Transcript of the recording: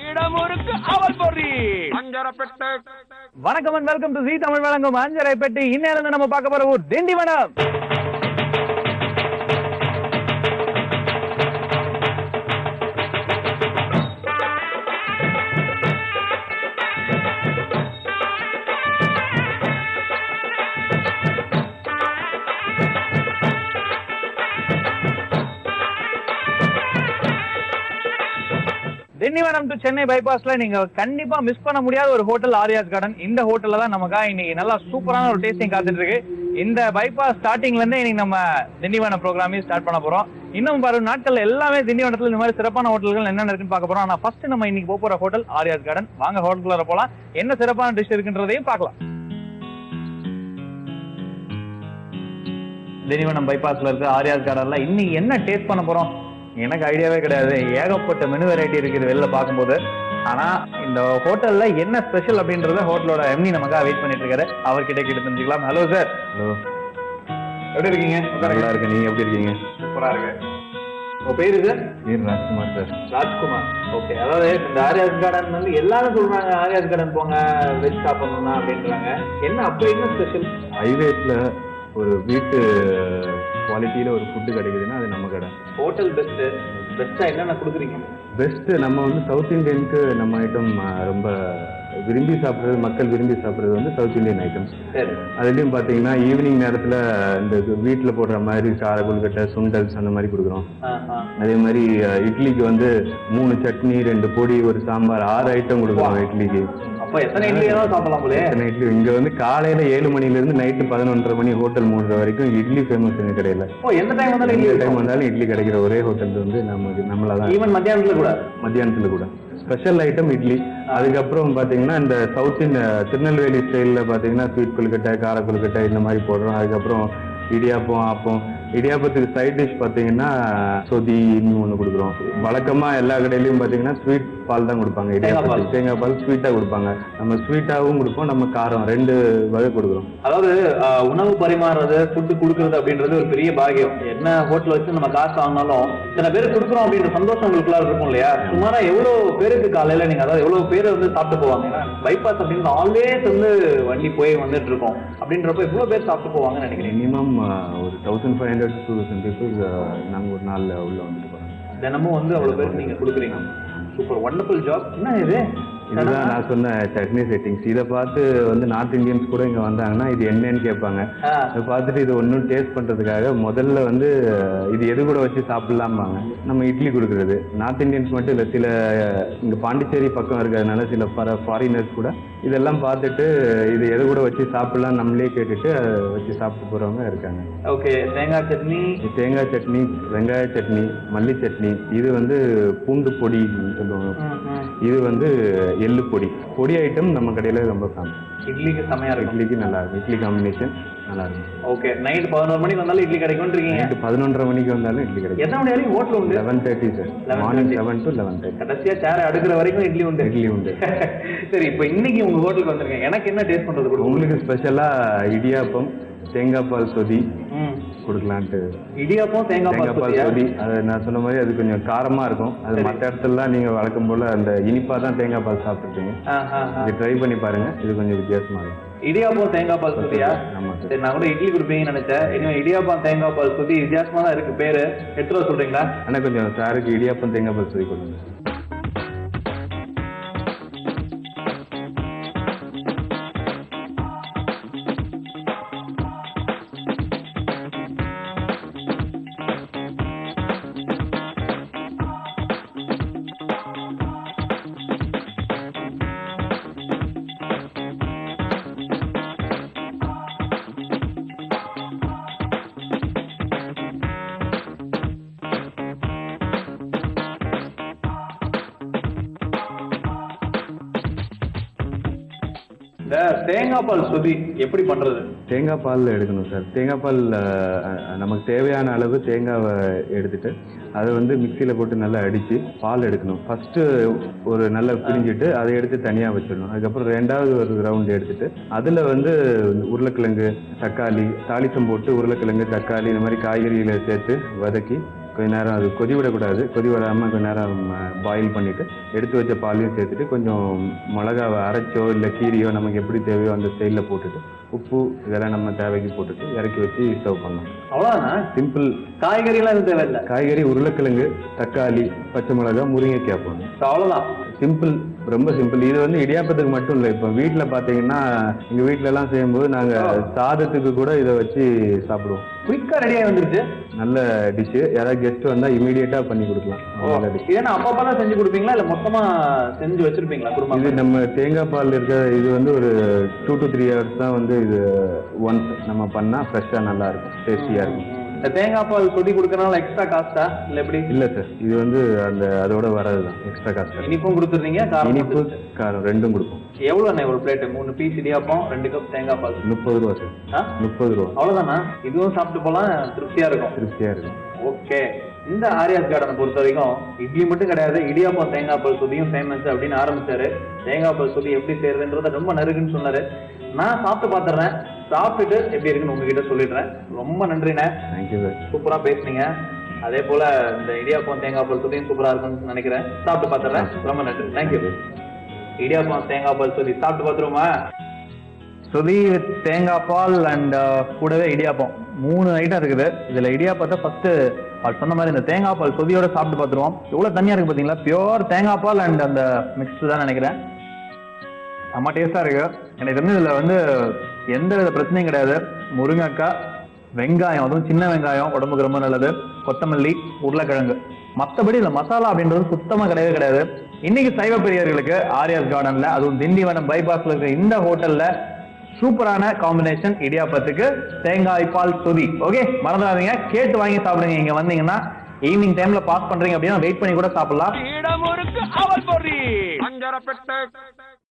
இடமுருக்கு அவல் பொறி அஞ்சரப்பேட்டை. வணக்கம் அண்ட் வெல்கம் டு ஜீ தமிழ் வழங்கும் அஞ்சரைப்பேட்டை. இன்னையிலிருந்து நம்ம பார்க்க போற ஊர் திண்டிவனம். திண்டிவனம் டு சென்னை பைபாஸ்ல நீங்க கண்டிப்பா மிஸ் பண்ண முடியாத ஒரு ஹோட்டல் ஆரியாஸ் கார்டன். இந்த ஹோட்டல்ல தான் நமக்காக இன்னைக்கு நல்லா சூப்பரான ஒரு டேஸ்டிங் காத்துட்டு இருக்கு. இந்த பைபாஸ் ஸ்டார்டிங்ல இருந்தே இன்னைக்கு நம்ம திண்டிவனம் ப்ரோக்ராமே ஸ்டார்ட் பண்ண போறோம். இன்னும் வரும் நாட்கள் எல்லாமே திண்டிவனத்துல இந்த மாதிரி சிறப்பான ஹோட்டல்கள் என்னென்ன இருக்குன்னு பார்க்க போறோம். ஆனா ஃபர்ஸ்ட் நம்ம இன்னைக்கு போற ஹோட்டல் ஆரியாஸ் கார்டன். வாங்க ஹோட்டலுக்குள்ள போலாம், என்ன சிறப்பான டிஷ் இருக்குன்றதையும் பார்க்கலாம். திண்டிவனம் பைபாஸ்ல இருக்க ஆரியாஸ் கார்டன்ல இன்னைக்கு என்ன டேஸ்ட் பண்ண போறோம் எனக்கு ஐடியாவே கிடையாது. ஏகப்பட்ட மெனு வெரைட்டி இருக்குது வெளில பார்க்கும்போது. ஆனா இந்த ஹோட்டல்ல என்ன ஸ்பெஷல் அப்படின்றத ஹோட்டலோட எம்னி நமக்காக வெயிட் பண்ணிட்டு இருக்காரு. அவர்கிட்ட கிட்ட தெரிஞ்சுக்கலாம். Hello sir. ஹலோ, எப்படி இருக்கீங்க? நல்லா இருக்கேன். நீங்க எப்படி இருக்கீங்க? சூப்பரா இருக்கு. உங்க பேரு சார்? பேர் ராஜ்குமார் சார். ராஜ்குமார். ஓகே. அதாவது இந்த ஆரியாஸ் கார்டன் வந்து எல்லாரும் சொல்றாங்க ஆரியாஸ் கார்டன் போங்க வெஜ் சாப்பிடணும்னா அப்படின்றாங்க. என்ன அப்படி என்ன ஸ்பெஷல்? ஹைவேஸ்ல ஒரு வீட்டு குவாலிட்டியில ஒரு ஃபுட்டு கிடைக்குதுன்னா அது நம்ம கடை. ஹோட்டல் பெஸ்டா என்னென்ன கொடுக்குறீங்க? பெஸ்ட் நம்ம வந்து சவுத் இந்தியனுக்கு நம்ம ஐட்டம் ரொம்ப விரும்பி சாப்பிட்றது, மக்கள் விரும்பி சாப்பிட்றது வந்து சவுத் இந்தியன் ஐட்டம்ஸ். அதுலேயும் பார்த்தீங்கன்னா ஈவினிங் நேரத்தில் இந்த வீட்டில் போடுற மாதிரி சார கொழுக்கட்டை, சுண்டல்ஸ் அந்த மாதிரி கொடுக்குறோம். அதே மாதிரி இட்லிக்கு வந்து 3 சட்னி, 2 பொடி, ஒரு சாம்பார், 6 ஐட்டம் கொடுக்குறோம் இட்லிக்கு. எத்தனை இட்லி? இங்க வந்து காலையில 7 மணில நைட்டு 11:30 மணி ஹோட்டல் மூடுற வரைக்கும் இட்லி ஃபேமஸ் எங்க கடையில. எந்த டைம் வந்தாலும் இட்லி கிடைக்கிற ஒரே ஹோட்டல் வந்து நம்மளதான். ஈவன் மத்தியானத்துல கூட ஸ்பெஷல் ஐட்டம் இட்லி. அதுக்கப்புறம் பாத்தீங்கன்னா இந்த சவுத் திருநெல்வேலி ஸ்டைல்ல பாத்தீங்கன்னா ஸ்வீட் கொழுக்கட்டை, கார கொழுக்கட்டை இந்த மாதிரி போடுறோம். அதுக்கப்புறம் இடியாப்பம், ஆப்பம். இடியாப்பத்துக்கு சைட் டிஷ் பார்த்தீங்கன்னா சொதி இன்னும் ஒன்று கொடுக்குறோம். வழக்கமாக எல்லா கடையிலையும் பார்த்தீங்கன்னா ஸ்வீட் பால் தான் கொடுப்பாங்க. இடியாப்பத்துக்கு தேங்காய் பால் ஸ்வீட்டாக கொடுப்பாங்க. நம்ம ஸ்வீட்டாகவும் கொடுப்போம், நம்ம காரம் 2 வகை கொடுக்குறோம். அதாவது உணவு பரிமாறுறது, ஃபுட்டு கொடுக்குறது அப்படின்றது ஒரு பெரிய பாகியம். என்ன ஹோட்டல் வச்சு நம்ம காசு வாங்கினாலும் இத்தனை பேர் கொடுக்குறோம் அப்படின்ற சந்தோஷம் உங்களுக்குலாம் இருக்கும் இல்லையா? சுமாரா எவ்வளோ பேருக்கு காலையில் நீங்கள் அதாவது எவ்வளோ பேர் வந்து சாப்பிட்டு போவாங்க? ஏன்னா பைபாஸ் அப்படின்னு ஆல்வேஸ் வந்து வண்டி போய் வந்துட்டு இருக்கோம். அப்படின்றப்ப எவ்வளோ பேர் சாப்பிட்டு போவாங்கன்னு நினைக்கிறேன்? மினிமம் ஒரு 1500 to 2000 people நாங்கள் ஒரு நாளில் உள்ள வந்துட்டு போகிறோம். தினமும் வந்து அவ்வளோ பேருக்கு நீங்கள் கொடுக்குறீங்க. Super, wonderful job. என்ன இதுதான் நான் சொன்ன சட்னி செட்டிங்ஸ். இதை பார்த்து வந்து நார்த் இந்தியன்ஸ் கூட இங்கே வந்தாங்கன்னா இது என்னன்னு கேட்பாங்க. இதை பார்த்துட்டு இது ஒன்றும் டேஸ்ட் பண்ணுறதுக்காக முதல்ல வந்து இது எது கூட வச்சு சாப்பிட்லாம்பாங்க. நம்ம இட்லி கொடுக்குறது நார்த் இந்தியன்ஸ் மட்டும் இல்லை, சில இங்கே பாண்டிச்சேரி பக்கம் இருக்கிறதுனால சில ஃபாரினர்ஸ் கூட இதெல்லாம் பார்த்துட்டு இது எது கூட வச்சு சாப்பிட்லாம் நம்மளே கேட்டுட்டு வச்சு சாப்பிட்டு போகிறவங்க இருக்காங்க. ஓகே. தேங்காய் சட்னி, வெங்காய சட்னி, மல்லி சட்னி. இது வந்து பூண்டு பொடி சொல்லுவாங்க. இது வந்து எள்ளு பொடி ஐட்டம் நம்ம கடையில ரொம்ப ஃபேமஸ். இட்லிக்கு செமையா இருக்கும். இட்லிக்கு நல்லா இருக்கும். இட்லி காம்பினேஷன் நல்லா இருக்கும். ஓகே. நைட் 11 மணிக்கு வந்தாலும் இட்லி கிடைக்கும். நைட் 11:30 மணிக்கு வந்தாலும் இட்லி கிடைக்கும். எத்தனை மணி வரைக்கும் ஹோட்டல் உண்டு? 11:30 சார். Morning 7 to 11:30. கடைசியா சேர் அடுக்கிற வரைக்கும் இட்லி உண்டு. சரி, இப்போ இன்னைக்கு உங்க ஹோட்டலுக்கு வந்திருக்கேன். எனக்கு என்ன டேஸ்ட் பண்றது? உங்களுக்கு ஸ்பெஷலா இடியாப்பம், தேங்காய் பால் சொதி கொடுக்கலான்ட்டு. இடியாப்பம் தேங்காய் பால் சொதி. அது நான் சொன்ன மாதிரி அது கொஞ்சம் காரமா இருக்கும். அது மற்ற இடத்துலலாம் நீங்க வழக்கம் போல அந்த இனிப்பா தான் தேங்காய் பால் சாப்பிட்டுருக்கீங்க. இது ட்ரை பண்ணி பாருங்க, இது கொஞ்சம் வித்தியாசமா இருக்கும். இடியாப்பம் தேங்காய் பால் சொதியா? ஆமா சார். சரி, நான் கூட இட்லி கொடுப்பீங்கன்னு நினைச்சேன். இன்னும் இடியாப்பம் தேங்காய் பால் சொதி வித்தியாசமா தான் இருக்கு பேரு. எடுத்துட்டு சொல்றீங்களா? ஆனா கொஞ்சம் சாருக்கு இடியாப்பம் தேங்காய் பால் சொதி கொடுங்க. தேங்காய் பால் சொதி எப்படி பண்றது? தேங்காய் பால் எடுக்கணும் சார். தேங்காய் பால் நமக்கு தேவையான அளவு தேங்காவை எடுத்துட்டு அதை வந்து மிக்சியில் போட்டு நல்லா அடித்து பால் எடுக்கணும். ஃபஸ்ட்டு ஒரு நல்லா பிரிஞ்சுட்டு அதை எடுத்து தனியாக வச்சிடணும். அதுக்கப்புறம் 2வது ஒரு ரவுண்டு எடுத்துட்டு அதில் வந்து உருளைக்கிழங்கு, தக்காளி, தாளிச்சம் போட்டு உருளைக்கிழங்கு, தக்காளி இந்த மாதிரி காய்கறிகளை சேர்த்து வதக்கி கொஞ்ச நேரம் அது கொதி விடக்கூடாது, கொதி விடாமல் கொஞ்ச நேரம் பாயில் பண்ணிவிட்டு எடுத்து வச்ச பாலையும் சேர்த்துட்டு கொஞ்சம் மிளகாவை அரைச்சோ இல்லை கீரியோ நமக்கு எப்படி தேவையோ அந்த ஸ்டைலில் போட்டுட்டு உப்பு இதெல்லாம் நம்ம தேவைக்கு போட்டுட்டு இறக்கி வச்சு சர்வ் பண்ணலாம். அவ்வளோதான், சிம்பிள். காய்கறிலாம் எதுவும் தேவையில்லை. காய்கறி உருளைக்கிழங்கு, தக்காளி, பச்சை மிளகா, முருங்கைக்காய் போடணும். அவ்வளோதான், சிம்பிள், ரொம்ப சிம்பிள். இது வந்து இடியாப்பத்துக்கு மட்டும் இல்லை, இப்போ வீட்டில் பார்த்தீங்கன்னா எங்கள் வீட்டிலலாம் செய்யும்போது நாங்கள் சாதத்துக்கு கூட இதை வச்சு சாப்பிடுவோம். குயிக்காக ரெடியாக வந்துருச்சு. நல்ல டிஷ்ஷு. யாராவது கெஸ்ட் வந்தால் இமீடியட்டாக பண்ணி கொடுக்கலாம். நல்ல டிஷ். ஏன்னா அப்பப்போ தான் செஞ்சு கொடுப்பீங்களா இல்லை மொத்தமாக செஞ்சு வச்சுருப்பீங்களா குடும்பம்? இது நம்ம தேங்காய் பால் இருக்க இது வந்து ஒரு 2 to 3 hours தான் வந்து இது ஒன்ஸ் நம்ம பண்ணால் ஃப்ரெஷ்ஷாக நல்லாயிருக்கும், டேஸ்டியாக இருக்கும். இந்த தேங்காய் பால் சொடி கொடுக்கறனால எக்ஸ்ட்ரா காஸ்டா இல்லை எப்படி? இல்லை சார், இது வந்து அதோட வர்றது தான், எக்ஸ்ட்ரா காஸ்ட். இனிப்பும் கொடுத்துருந்தீங்க, இனிப்பு காரம் ரெண்டும் கொடுப்போம். எவ்வளோண்ணே ஒரு பிளேட்டு? 3 பீஸ் இடியாப்பம், 2 கப் தேங்காய் பால். 30 ரூபா சார். 30 ரூபா. அவ்வளோதானா? இதுவும் சாப்பிட்டு போகலாம், திருப்தியாக இருக்கும். திருப்தியாக இருக்கும். ஓகே. இந்த ஆரியாஸ் கார்டனை பொறுத்த வரைக்கும் இட்லி மட்டும் கிடையாது, இடியாப்பம் தேங்காய் பால் சொதியும் ஃபேமஸ் அப்படின்னு ஆரம்பிச்சாரு. தேங்காய் பால் சொதி எப்படி செய்யறதுன்றத ரொம்ப நறுக்குன்னு சொன்னாரு. நான் சாப்பிட்டு பார்த்துடுறேன், சாப்பிட்டுட்டு எப்படி இருக்குன்னு உங்ககிட்ட சொல்லிடுறேன். ரொம்ப நன்றிண்ணே. தேங்க்யூ சார், சூப்பராக பேசுனீங்க. அதே போல இந்த இடியாப்பம் தேங்காய் பால் சொதியும் சூப்பராக இருக்கும்னு நினைக்கிறேன். சாப்பிட்டு பார்த்துடுறேன். ரொம்ப நன்றி, தேங்க்யூ. இடியாப்பம் தேங்காய் பால் சொதி சாப்பிட்டு பார்த்துருவோமா? சொதி வித் தேங்காய் பால் அண்ட் கூடவே இடியாப்பம் 3 ஐட்டம் இருக்குது. இதில் இடியாப்பத்தை ஃபர்ஸ்ட் அது சொன்ன மாதிரி இந்த தேங்காய் பால் சொதியோட சாப்பிட்டு பார்த்துருவோம். எவ்வளோ தனியாக இருக்குது பார்த்தீங்களா? பியோர் தேங்காய் பால் அண்ட் அந்த மிக்ஸ் தான் நினைக்கிறேன். செம்ம டேஸ்டாக இருக்கு. எனக்கு தெரிஞ்சு இதில் வந்து எந்த வித பிரச்சனையும் கிடையாது. முருங்கைக்காய், வெங்காயம், அதுவும் சின்ன வெங்காயம் உடம்புக்கு ரொம்ப நல்லது, கொத்தமல்லி, உருளைக்கிழங்கு, மற்றபடி இல்லை மசாலா அப்படின்றது சுத்தமாக கிடையவே கிடையாது. இன்னைக்கு சைவ பிரியர்களுக்கு ஆரியாஸ் கார்டனில், அதுவும் திண்டிவனம் பைபாஸில் இருக்கிற இந்த ஹோட்டலில் சூப்பரான காம்பினேஷன் இடியாப்பத்துக்கு தேங்காய் பால் சொதி. ஓகே, மறந்துடாதீங்க, கேட்டு வாங்கி சாப்பிடுங்க. இங்கே வந்தீங்கன்னா ஈவினிங் டைம்ல பாஸ் பண்றீங்க அப்படின்னா வெயிட் பண்ணி கூட சாப்பிடலாம். இடமுருக்கு அவல் பொரி, அஞ்சரப்பேட்டை.